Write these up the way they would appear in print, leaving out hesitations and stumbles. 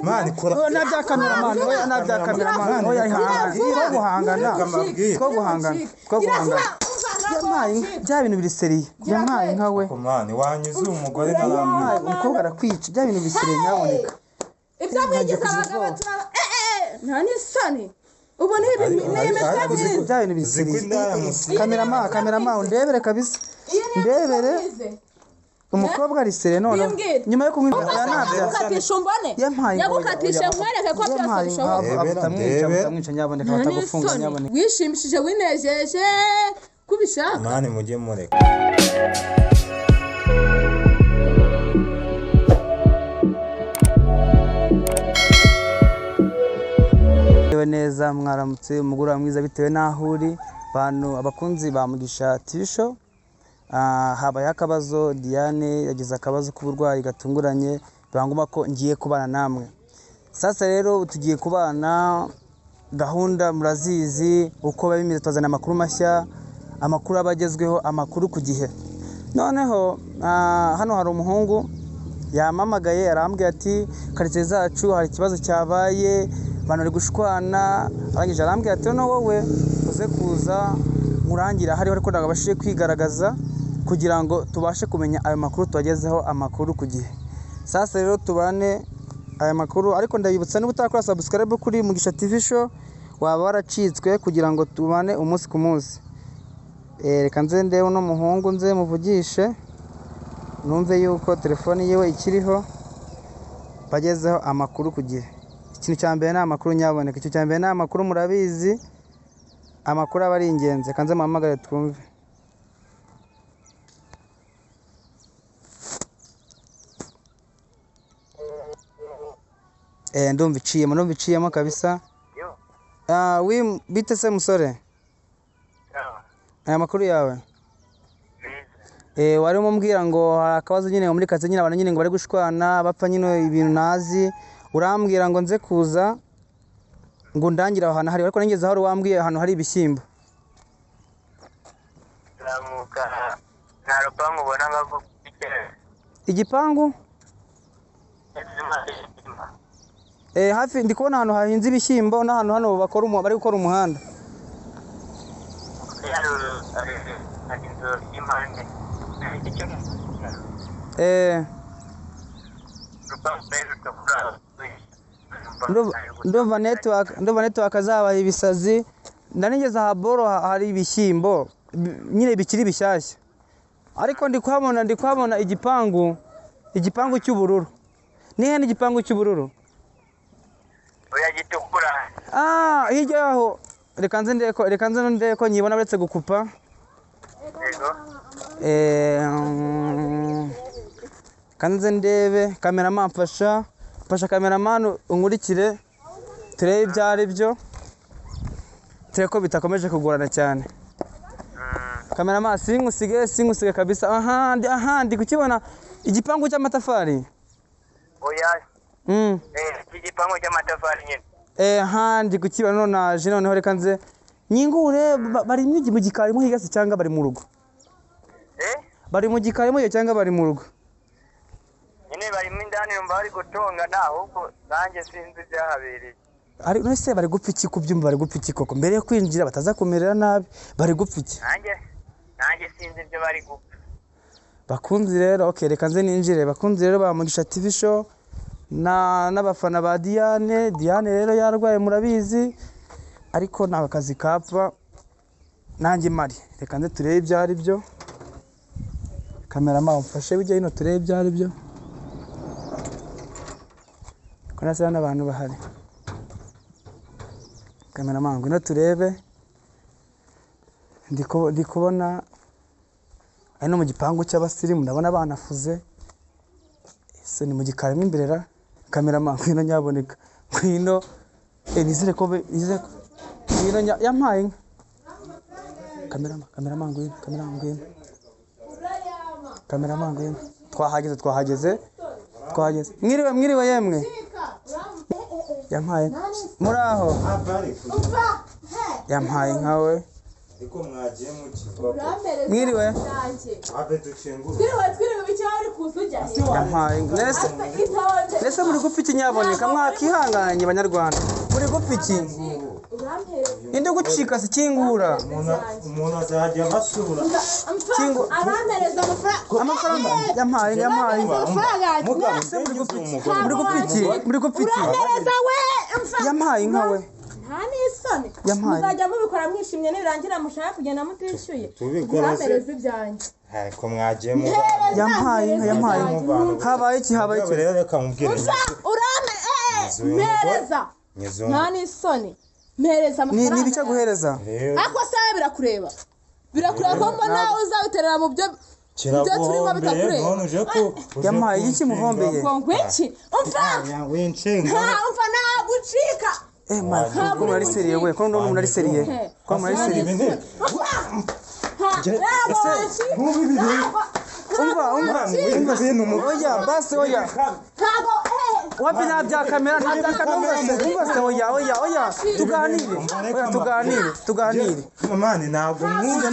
mani kora nabya cameraman oya nabya cameraman oya ihangana ko guhangana yamaye bya bintu biri seriye yamaye nkawe mani wanyuze umugore n'abandi umukobwa arakwica bya bintu biseriye nyaboneka ibyo mwigize abagabo nta n'isoni ubu ni ibintu bya bintu biseriye cameraman ndebere kabisa ndebere umukobwa ari sere none nyuma yo kunywa nabya yagukatisha nkwereke ko byose bishoboka atamwica nyaboneka batagufunga nyaboneka wishimishije winejeje kubishaka mani mujye mureka neza mwaramutse umugura mwiza bitewe naho uri bantu abakunzi ba Mugisha TV show habaye akabazo Diane yagize akabazo k'uburwayi gatunguranye banguma ko ngiye kubana namwe sasa rero tugiye kubana gahunda murazizi uko babimize tuzana amakuru mashya amakuru abagezweho amakuru ku gihe noneho hano hari umuhungu yamamagaye arambwiye ati karitsiye zacu hari ikibazo cyabaye abantu bari gushwana arangije arambwiye ati no wowe uze kuza murangira hari ariko nagabashije kwigaragaza kugira ngo tubashe kumenya ayo makuru tubagezeho amakuru ku gihe sasa rero tubane aya makuru ariko ndabibutsa niba utakora subscribe kuri Mugisha TV show waba waracitswe kugira ngo tubane umunsi ku munsi reka nze ndewe no muhungu nze muvugishe numve yuko telefone yewe ikiriho bagezeho amakuru ku gihe ikintu cya mbere ni amakuru nyaboneka icyo cya mbere ni amakuru murabizi amakuru aba ari ingenzi kanze muhamagare twumve ndumva iciyemo kabisa bite se musore aya makuru yawe warimo mbwira ngo hari akabazo nyine muri kase nyine abantu nyine ngo bari gushwana bapfa nyine ibintu nazi urambwira ngo nze kuza ngo ndangira ahantu hari ariko nigeze aho wambwiye ahantu hari ibishyimbo nta rupangu ubona ngo igipangu hafi ndi kubona ahantu hahinze ibishyimbo n'ahantu hano bari gukora umuhanda ndumva network zabaye ibisazi ndanigeze aha boro hari ibishyimbo nyine bikiri bishyashya ariko ndi kuhabona igipangu cy'ubururu nihe n'igipangu cy'ubururu oya gitukura hirya yaho reka nze ndeko nyibona uretse gukupa kanze ndebe cameraman mfasha cameraman unkurikire turebe ibyo ari byo turebe ko bitakomeje kugorana cyane cameraman sinkusige kabisa ahandi kukibona igipangu cy'amatafari oya igipangu cy'amatafari nyine ahandi kukibona nonaje noneho reka nze nyingure bari mu gikari mo higase cyangwa bari mu rugo bari mu gikari mo cyangwa bari mu rugo nyine bari mu indani numva bari gutonga ahubwo nanjye sinzi byahabereye ari none se bari gupfa iki kubyumva bari gupfa iki koko mbere yo kwinjira bataza kumerera nabi bari gupfa iki nanjye sinzi ibyo bari gupfa bakunzi rero reka nze ninjire bakunzi rero ba Mugisha TV show n'abafana ba Diane rero yarwaye murabizi ariko nta kazi kapfa nanjye mari reka nze turebe ibyo ari byo cameraman umfashe bijya hino turebe ibyo ari byo ko nasa n'abantu bahari cameraman ngwino turebe ndi kubona ari no mu gipangu cy'abasirimu ndabona banafuze ese ni mu gikarimo imbere ra cameraman ngwino nyaboneka ngwino nizere ko ngwino yampaye cameraman ngwino twahageze mwiriwe yemwe yampaye muri aho yampaye nkawe Ariko mwagiye mukizwa. Mwiriwe. Abe ducengura. Twiriwe bicaye ari kuzujya. Yampaye nese muri gupfa iki nyaboneka mwakihanganye banyarwanda. Muri gupfa iki? Inde gucika se kingura. Umuntu azajya basura. Kingu Arampereza amafaranga yampaye. Nese muri gupfa iki? Muri gupfa iki? Arampereza we. Yampaye nkawe. Nta n'isoni. Yampaye. Muzajya mubikora mwishimye nibirangira mushaka kugenda mutishyuye. Tubikora se. Arampereza ibyanjye. Ariko mwagiye mu. Yampaye. Habaye iki? Rero reka mubwire. Mpereza. Nta n'isoni. Mpereza amafaranga. Ni bice guhereza. Ako sabe birakureba. Birakureba ko mbona uzabiterera mu byo turimo bitakureba. None uje ko Yampaye iki muhombeye? Ngo iki? Umva. Winshinga. Umva nagucika. Ko muri seriye we, ko ndo muri seriye. Ko muri seriye. Umva bintu oya basi oya. Wapi nabya kamera umva se oya tuganire. Mani ntabwo mwumva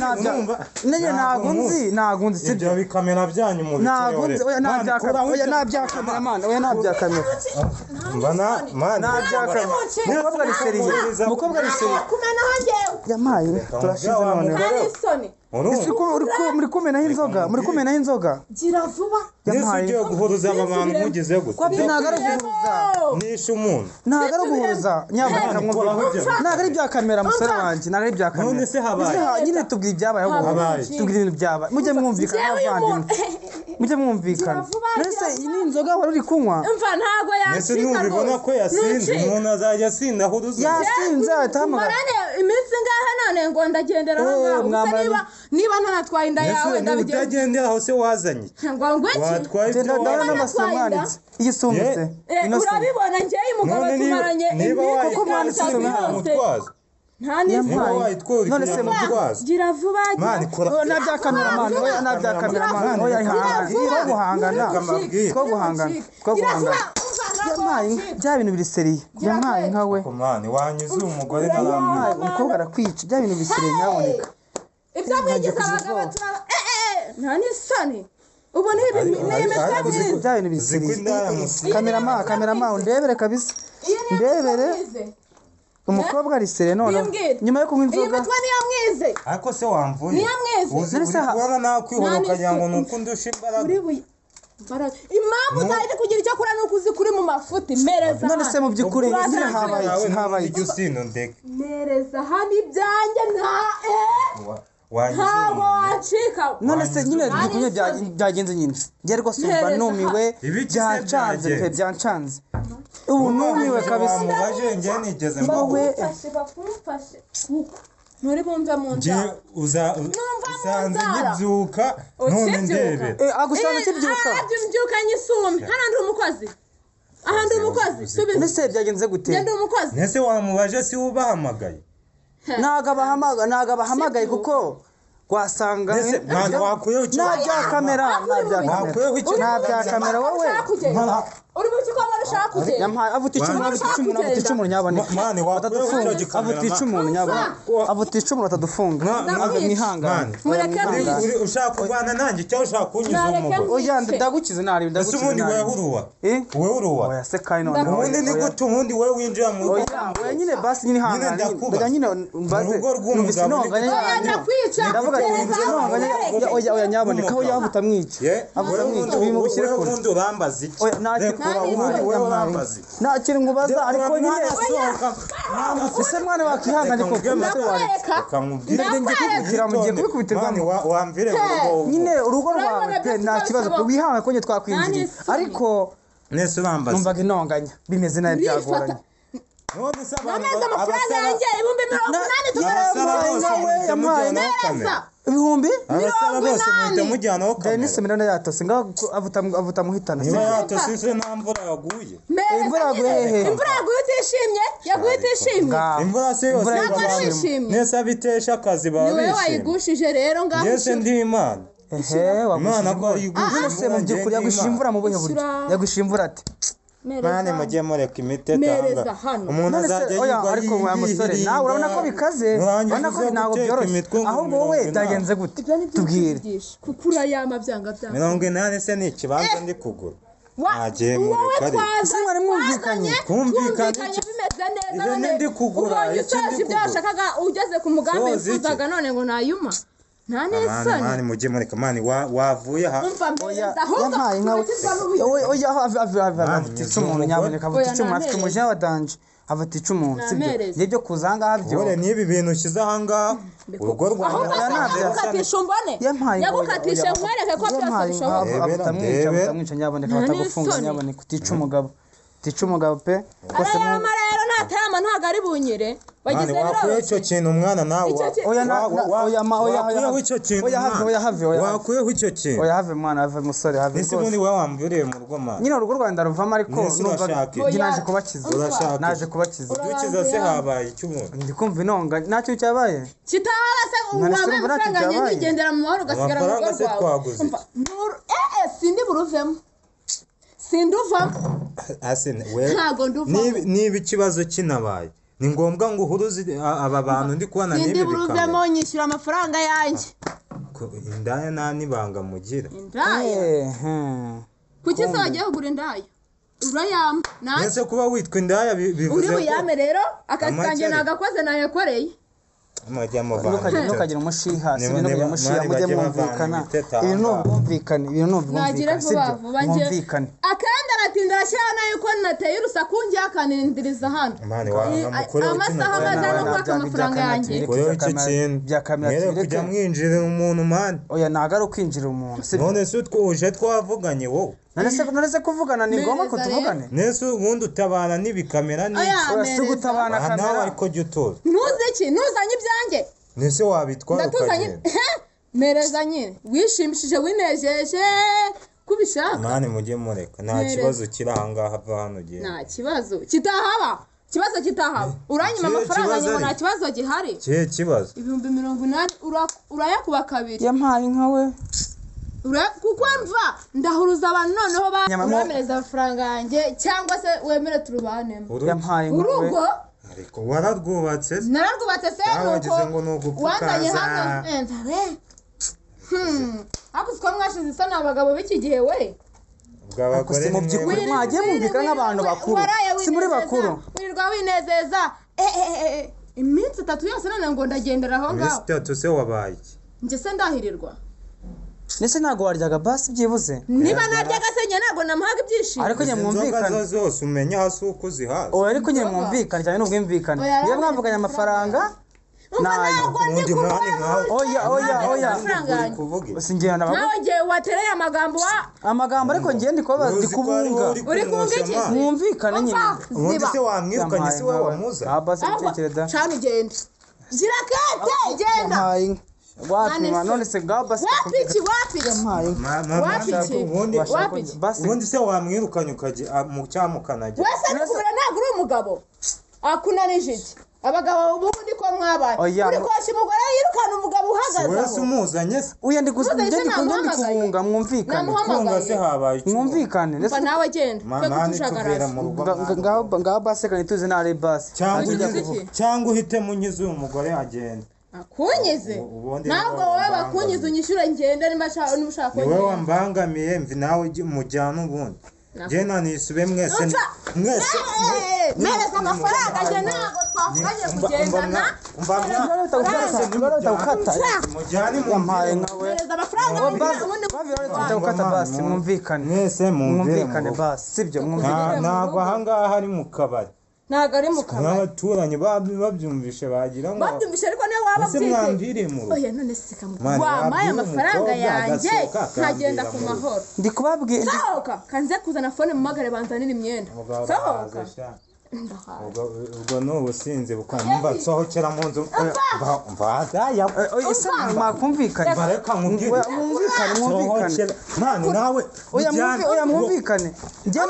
ntabwo nzi sibyo bikamera byanyu mu bitore. Oya nabya kamera man, oya nabya kamera. Mbana man nabya kamera. Mukobwa ari seriye. Kumena hangewe. Yamaye turashize none. Muri kumenaho inzoga. Gira vuba. Yesu ugiye guhuruza abantu mugize gute? Ko nagara guhuruza. Nishe umuntu. Nagara guhuruza. Nyabaka mwumva. Nagara ibya kamera musore wanje, nagara ibya kamera. None se habaye. Nyine tubwira ibyabaye habaye. Tubwira ibintu byabaye. Mujye mwumvikana n'abavandimwe. Mujye mwumvikana. Nese ini inzoga wari uri kunywa. Umva ntago yacika. Nese nubibona ko yasinze umuntu azajya asinda ahuruza. Yasinze atamaga. Iminsi ngaha none ngo ndagendera ngaho. Niba ntanatwaye inda yawe ndabigira. Utagendera aho se wazanye. Ngo ngwiki. Watwaye ndabona n'amasomwanitse. Iyisumbitse. Urabibona njyewe umugabo tumaranye kuko mwanditse mutwaza. Nta n'imwe. None se mutwaza. Gira vuba. Mani kora. Nabya kameraman, oya nabya kameraman. Oya ihangana. Ko guhangana. Yamaye bya bintu biri seriye. Yamaye nkawe. Mani wanyuze umugore n'abandi. Umukobwa arakwica. Bya bintu biseriye nyaboneka. Ibyo mwigize abagabo nta n'isoni. Ubu ni ibintu bya bintu biseriye. Kamerama ndebere kabisa. Ndebere. Umukobwa ari seriye none. Nyuma yo kunywa inzoga. Iyi mitwe niyo mwize. Ariko se wamvune. Niyo mwize. Uzi kubona nakwihoroka ngo nuko ndusha imbaraga. Impamvu zahita kugira icyo kura nuko uzi kuri mu mafuti mereza. None se mu byukuri habaye icyo usino ndeke. Mereza hani byanjye ntabwo wacika. None se nyine dukunye byagenze nyine. Ngiye rwose umva numiwe byancanze. Ubu numiwe kabisa. Mubaje ngiye nigeze bafumfashe. Muri bumve mu nzara. Usanze nyibyuka none ndebe. Agusanze kibyuka. Mbyuka nyisume. Hano ndi umukozi. Aha ndi umukozi. Subiza. Nese byagenze gute? Ndi umukozi. Nese wamubaje si ubahamagaye. Naga bahamagaye kuko wasanga wakuyeho nabya kamera nabya kamera wowe uri mu kigo barashaka kugenda yampaye avuta icumu nyaboneka mani wakuyeho avuta icumu nyaboneka avuta icumu batadufunga mwihangane ushaka kubana nanjye cyangwa ushaka kunyuza umugore oya ndagukize nari ndagukize ubundi wewe uruwa oya se kai none ubundi ni gute ubundi wewe winjira mu oya nyine basi nyine hangane ndaga nyine mbaze ndavuga oya nyaboneka oya avuta mwica uyu mubishyire kure ubundi urambaza iki nakiri ngubaza ariko nyine ese mwana wakihanganye ko mugiye kubikubitirwamo wamvire nyine urugo rwawe pe nta kibazo wihangane ko njye twakwinjiriye ariko nese urambaza numvaga intonganya bimeze nabi byagoranye none se amafaranga yanjye ibihumbi 80 ibihumbi abasaba bose muhita mujyanaho kamera Denise miranda yatose ngaho avuta muhitana niba yatose se nta mvura yaguye imvura yaguye imvura yaguye utishimye yaguye utishimye imvura se yose nese abitesha akazi baba bishimye niwe wayigushije rero ngaho nese ndi imana Imana ko yigushije mu by'ukuri yagushije imvura mu buhe buryo yagushije imvura ati mani mujye mureka imiteta mereza hano umuntu azajya yigwa ariko wa musore nawe urabona ko bikaze urabona ko ntabwo byoroshye ahubwo wowe byagenze gute tubwire kukura yama byanga byanga 80 se ni ikibanza ndi kugura agiye muri kare mwari mwumvikanye bimeze neza none ndi kugura iki byashakaga ugeze ku mugambi wifuzaga none ngo nayuma nta neza mani mujye mureka mani wavuye ha yampaye nkawe oya avuga umuntu nyaboneka avuga icumu afite umujinya wa danje afite icumu sibyo nibyo kuzanga habyo ore nibi bintu ushyize ahangaha urugo rwawe yagukatisha umbone yagukatisha nkwereke ko byose bishoboka utamwica nyaboneka batagufunga nyaboneka utica umugabo utica umugabo pe kose rero ntatama ntago ari bunyire bagize rero icyo kintu umwana nawe oya icyo kintu oya have wakuyeho icyo kintu oya have mwana have musore have ese ubundi wowe wamburiye mu rugo mwana nyine urugo rwanda ruvamo ariko numva naje kubakiza naje kubakiza udukiza se habaye icy'umuntu ndi kumva inonga ntacyo cyabaye kitaba se uwawe amafaranga nyigendera mu mahoro gasigara mu rugo rwawe sindi buruvemo sinduvamo asene we niba ikibazo kinabaye ni ngombwa ngo uhuruze aba bantu ndi kubana n'ibi bikaba buruvemo nyishyura amafaranga yanjye indaya nta nibanga mugira indaya kuki se wagiye kugura indaya urayama nese kuba witwa indaya bivuze uri buyame rero akazi kanjye nagakoze nayakoreye ntukagira umushiha si ibintu by'umushiha mujye mwumvikana ibintu bumvikane mwumvikane akandi aratinda arashyiraho nayo yuko nateye urusaku njye akanindiriza hano amasaha amaze no kwaka amafaranga yanjye mwere kujya mwinjirira umuntu mani oya ntabwo ari ukwinjirira umuntu none se uje twavuganye wowe nonese kuvugana ni ngombwa ko tuvugane nese ubundi utabana n'ibikamera si ugutabana kamera nawe ariko jya utoza ntuzanye ibyanjye nese wabitwara ukagenda mereza nyine wishimishije winejeje kubishaka mani mujye mureka nta kibazo kiri ahangaha ava hano ugenda nta kibazo kitahaba uranyuma amafaranga nyuma nta kibazo gihari kihe kibazo 80 urayakuba kabiri yampaye nkawe kuko mva ndahuruza abantu noneho bamereza amafaranga yanjye cyangwa se wemere turubanemo urugo ariko wararwubatse nararwubatse se nuko wazanye hano ariko siko mwashize isa n'abagabo b'iki gihe we bw'abagore mu by'ukuri mwagiye mwumvikana nk'abantu bakuru si muri bakuru wirirwa winezeza iminsi 3 yose none ngo ndagendera aho ngaho iminsi 3 se wabaye iki njye se ndahirirwa nese ntago waryaga basi byibuze niba naryaga se njye ntago namuhaga ibyishimo ariko njye mwumvikana zose umenya hasi uko zihaza oya ariko njye mwumvikana cyane n'ubwimvikana iyo mwavuganye amafaranga undi mwani nkawe oya singiye nawe ngiye watereye amagambo ariko ngiye ndi kubunga uri kunga iki mwumvikana nyine ubundi se wamwirukanye si wowe wamuza basi bitekereza cyane ugende gira kete genda wapi none se ngaho basi ubundi se wamwirukanye ukajya mu cyamukanajya wese nakubura ntabwo uri umugabo akunanije iki abagabo ubundi ko mwabaye uri koshya umugore yirukana umugabo uhagaze aho wese umuzanye se uya ndi kubunga mwumvikane kunga se habaye mwumvikane mba nawe genda ngaho basi kandi tuzi nari basi cyangwa uhite munyize uyu mugore agenda akunyize ntabwo wowe bakunyize unyishyure ngende niba ushaka ko wowe wambangamiye mvi nawe mujyana ubundi genda nisube mwese mereza amafaranga njye ntabwo twavuganye kugendana mujyane mumpaye nkawe mereza amafaranga utawukata basi mwumvikane mwese mwumvikane basi sibyo mwumvikane ntabwo ahangaha ari mu kabari ntago ari mu kabari n'abaturanyi babyumvishe bagira ngo babyumvishe ariko niyo waba ese mwambire mu rugo oya none se wamaye amafaranga yanjye nkagenda ku mahoro ndi kubabwira sohoka kanze kuzana fone mu magare banzanira imyenda sohoka ubwo ni ubusinzi bukwamva sohokera mu nzu mvazaya ese mwakumvikanye bareka mwumvikane mani nawe oya mwumvikane njye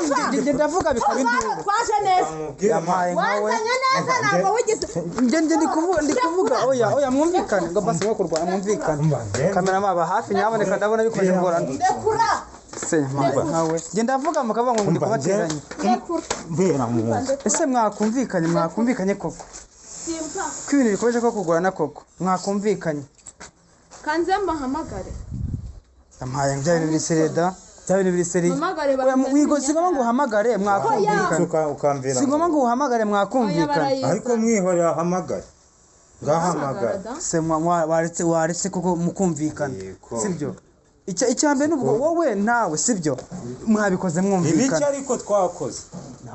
ndavuga bikaba induru twaje neza yampaye nkawe wazanye neza ntabwo wigize njye ndi kuvuga oya mwumvikane ngo basi wo kurwana mwumvikane kamera maba hafi nyaboneka ndabona bikoze ngorane ndekura se nkawe genda avuga mukavuga ngo ndi kubateranya mbera mu ese mwakumvikanye koko simpa ko ibintu bikomeje ko kugorana koko mwakumvikanye kanze mbahamagare ampaye bya bintu birisereda bya bintu birisereye Hamagare wigo sigoma ngo uhamagare mwakumvikana ukamvira sigoma ngo uhamagare mwakumvikana ariko mwihorera hamagare ngahamagara se waretse kuko mukumvikana sibyo icyambere nubwo wowe nawe sibyo mwabikoze mwumvikana ibiki ariko twakoze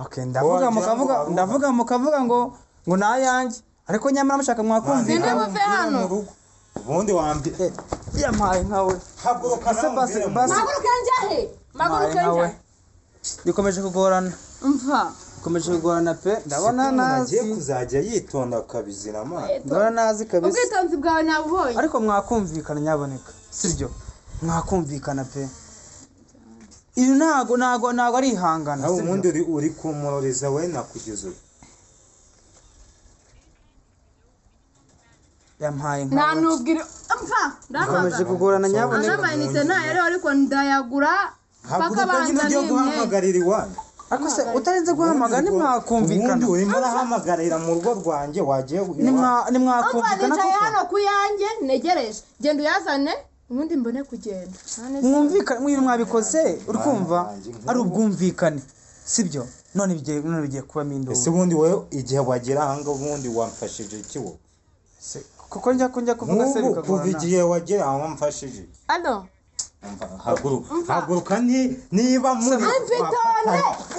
okay ndavuga mukavuga ngo nayanjye ariko nyamara mushaka mwakumvikana muve hano ubundi wambi yampaye nkawe haguruka basi maguruka njahe bikomeje kugorana mva bikomeje kugorana pe ndabona nazi agiye kuzajya yitonda kabizina amazi ndabona nazi kabisa ubwitonzi bwawe nabubonye ariko mwakumvikana nyaboneka sibyo mwakumvikana pe ibi ntago ari ihangana aho ubundi uri kumuroriza we nakugeza yampaye nta nubwira mva ndakomeje kugorana nyaboneka n'amayinite nayo ariko ndayagura paka banza n'imwe guhamagarira iwanyu ariko se utarinze guhamagara nimwakumvikana ubundi urimo urahamagarira mu rugo rwanjye wagiye nimwakumvikana nicaye hano ku yanjye negereje genda uyazane ubundi mbone kugenda mwumvikane mwiri mwabikoze urikumva ari ubwumvikane sibyo none bigiye kuba mindoro ese ubundi wewe igihe wagera hanga ubundi wamfashije iki wo kuko njya kuvuga se bikagorana kuva igihe wagera aho wamfashije alo haguruka niba muri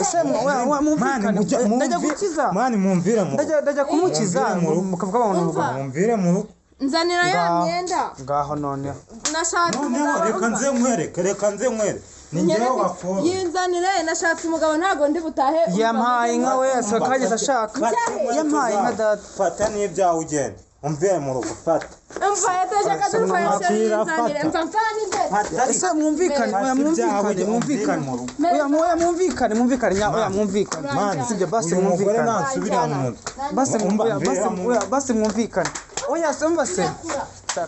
ese mwumvikane ndajya gukiza mani mumvire mu ndajya kumukiza mukavuga abantu mumvire mu nzanira ya myenda ngaho none nashatse umugabo reka nze nkwereke ni njyewe wafunze yinzanire nashatse umugabo ntago ndi butahe yampaye inka we asokageze ashaka yampaye inka data fata n'ibyawe ugenda umvire mu rugo fata mva yateje akadukoresha yinzanire mva mfani nde ese mwumvikane mwumvikane sibyo basi mwumvikane oya simba se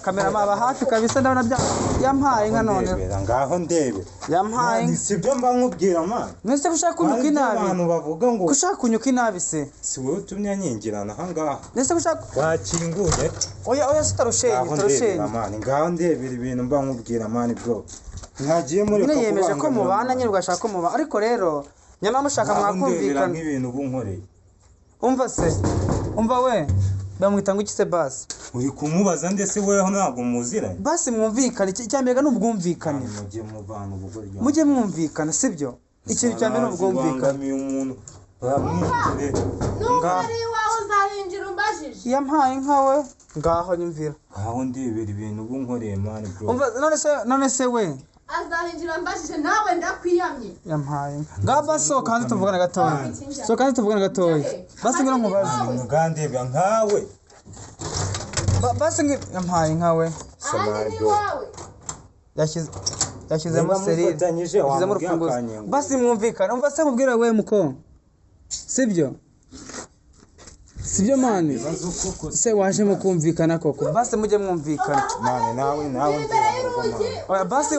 kamera maba hafi kabisa ndabona bya yampaye inka none ngaho ndebe yampaye sibyo mba nkubwira man mwese kushaka kunyuka inabi abantu bavuga ngo kushaka kunyuka inabi se si wowe utumye nyingirana aha ngaha mwese kushaka wakinguye oya sitarushenye man ngaho ndebera ibintu mba nkubwira man bro ntagiye muri ko yemeje ko mubana nyine ugashaka ko muba ariko rero nyama mushaka mwakumvikana nk'ibintu bunkoreye umva we bamwita ngo iki se basi uri kumubaza ndetse weho ntabwo muziranye basi mwumvikane icyambere n'ubwumvikane mujye mwumvikana sibyo ikintu cyambere n'ubwumvikane umuntu bamwinjire n'umwari wawe uzahinjira umbajije yampaye inka we ngaho nyumvira aho ndebera ibintu bunkoreye man bro umva none se we azahinjira mbajije nawe ndakwiyamye yampaye ngaho basi sohoka hanze tuvugana gatoya basi ngiro nkubaze mugandebya nkawe basi yampaye inka we yashyizemo serire yashyizemo urufunguzo basi mwumvikane umva se mubwire we muko sibyo mani se waje mukumvikana koko basi mujye mwumvikana mani nawe oya basi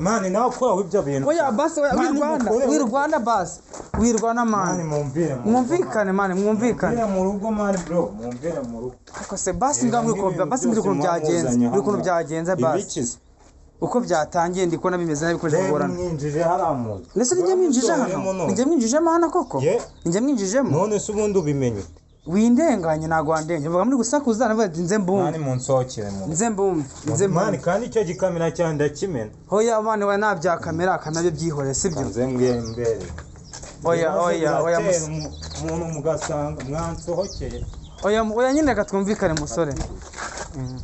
mani nawe ko ibyo bintu oya basi wirwana basi wirwana mani mwumvikane mani mwumvikane mu rugo mani bro mwumvire mu rugo ariko se basi ngamwiko basi muri kuntu byagenze basi uko byatangiye ndi kubona bimeze nabi koje kugorana mwinjije haramuze nese njye mwinjijemo hano koko njye mwinjijemo none se ubundi ubimenye windenganye ntago wandenge vuga muri gusakuza navuga ati nze mbumve mani munsokere mu nze mbumve mani kandi icyo gikamera cyane ndakimena hoya mani we nabya kamera kanabyo byihore sibyo nze mbere oya umuntu mugasanga mwansohokeye oya nyine reka twumvikane musore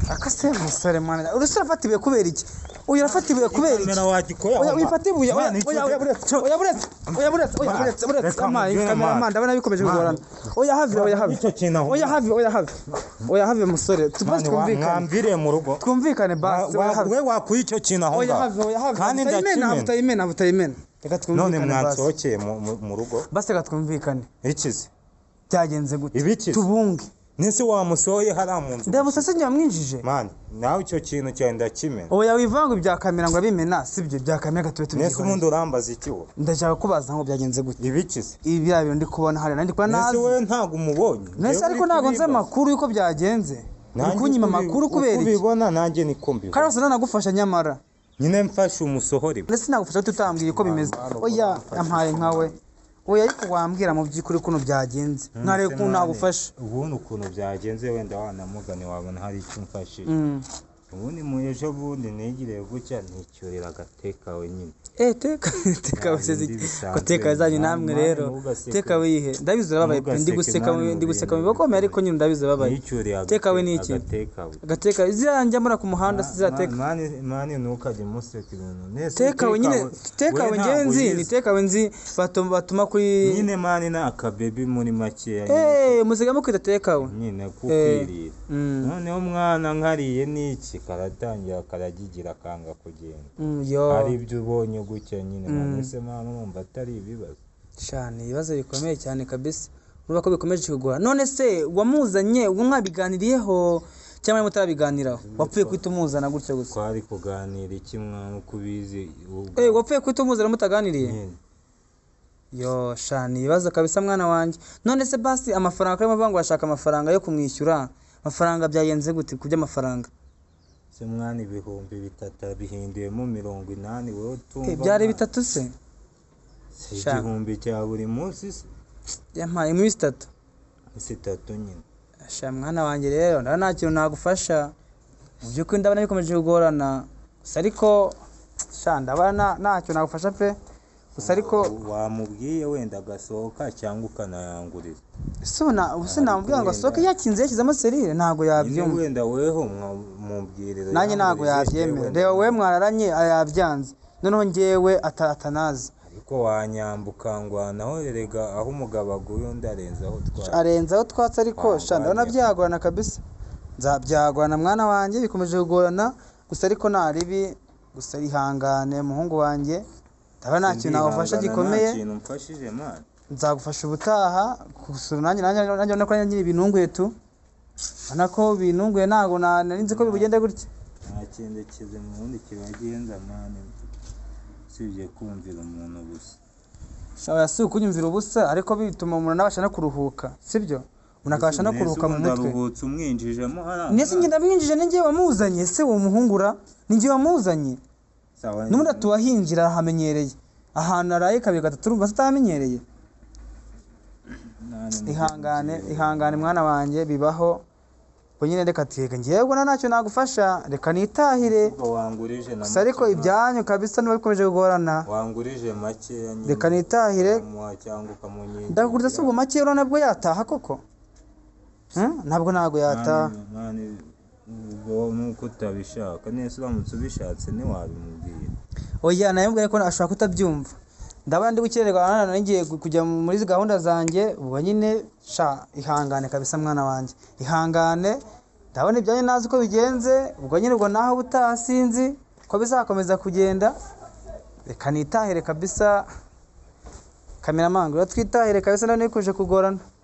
akase musore mani urusura fatibuye kubera iki uyu rafatibuye kubera iki kamera wagikoya oya wifatibuye buretse kamera ndabona bikomeje kugorana oya have musore tubase twumvikane mwamvire mu rugo twumvikane basi we wakuye icyo kintu aho ngaho kandi ndakimena butayimena reka twumvikane none mwansohokeye mu rugo basi reka twumvikane ikizi byagenze gute ibikizi tubunge nese wamusohoye hariya mu nzu ndabusase nyamwinjije mani nawe icyo kintu cyane ndakimena oya wivanga ibya kamera ngo abimena sibyo bya kamera gatube nese tubyikora ubundi urambaza iki wowe ndashaka kubaza ngo byagenze gute ibikize ibi bya bintu ndi kubona hari nandi kwa nese nazi we ntago umubonye nese ariko ntago nzi amakuru yuko byagenze uri kunyima amakuru kubera iki ubibona nanjye niko mbibona karose nanagufasha nyamara nyine mfashe umusohore nese nagufasha tutambwiye uko bimeze oya yampaye nkawe oya ariko wambwira mu by'ukuri kuno byagenze nkareka ukuntu nagufasha ubundi ukuntu byagenze wenda wanamugane wabona hari icyo mfashije ubundi mu ejo bundi nigiriye gutya nticyurira agatekawe nyine teka useze ko teka zanyu namwe rero teka wihe ndabizo babaye ndi guseka mu bakomeye ariko nyine ndabizo babaye teka we niki agateka iziranja muri ku muhanda sizateka mani nukajye museka ibintu nese teka we nyine teka we ngenzi ni teka we nzi batuma kuri nyine mani na akabebi muri make musega mukwita teka we nyine kukwirira noneho umwana nkariye niki karatangira karagigira kanga kugenda hari ibyo ubonye gutya nyine nese mama numva atari ibibazo cyane ibibazo bikomeye cyane kabisa urumva ko bikomeje kugora none se wamuzanye ubwo mwabiganiriyeho cyangwa mutarabiganiraho wapfuye kwita umuzana gutya gusa twari kuganira iki mwana uko ubizi wapfuye kwita umuzana mutaganiriye yo shani ibibazo kabisa mwana wanjye none se basi amafaranga karimo bavuga ngo bashaka amafaranga yo kumwishyura amafaranga byagenze gute ku by'amafaranga se mwana 300 bihinduyemo 80 wowe tumva byari 3 se igihumbi cya buri munsi se yampaye muri 3 nyine sha mwana wanjye rero nta kintu nagufasha mu by'ukuri ndabona bikomeje kugorana gusa ariko sha ndabona ntacyo nagufasha pe gusa ariko wamubwiye wenda agasohoka cyangwa ukanayanguriza ubuse namubwira ngo asohoke yakinze yashyizemo serire ntago yabyumva wenda weho mubwirira nanjye ntago yabyemera reba we mwararanye yabyanze noneho njyewe atanazi ariko wanyambuka ngwanaho erega aho umugabo aguye undi arenzaho twatse ariko sha ndabona byagorana kabisa nzabyagorana mwana wanjye bikomeje kugorana gusa ariko nta ribi gusa ihangane muhungu wanjye ndabona nta kintu nagufasha gikomeye nzagufasha ubutaha gusura nanjye ubona ko nyine ibinunguye tu ubona ko binunguye ntabwo nari nzi ko bigenda gutya nta kindi kize mu wundi kibagenza mwana usibye kumvira umuntu gusa shaba si ukunyumvira ubusa ariko bituma umuntu nabasha no kuruhuka sibyo umuntu akabasha no kuruhuka mu mutwe ndaruhutse umwinjijemo nese njye ndamwinjije ni njye wamuzanye se uwo muhungura ni njye wamuzanye n'ubundi atuwahinjira arahamenyereye ahantu araye kabiri gatatu urumva atamenyereye ihangane mwana wanjye bibaho ubwo nyine reka twege njyewe ntacyo nagufasha reka nitahire gusa ariko ibyanyu kabisa niba bikomeje kugorana wangurije make reka nitahire ndakuguriza se ubwo make urabona nabwo yataha koko ntabwo yataha nuko utabishaka nese uramutse ubishatse ntiwabimubwira oya nayambwiye ko ashobora kutabyumva ndabona ndi gukererwa ngiye kujya muri gahunda zanjye ubwo nyine sha ihangane kabisa mwana wanjye ihangane ndabona ibyanyu nazi uko bigenze ubwo nyine ubwo naho ubutaha sinzi ko bizakomeza kugenda reka nitahire kabisa kameramanga twitahire kabisa nawe nikoje kugorana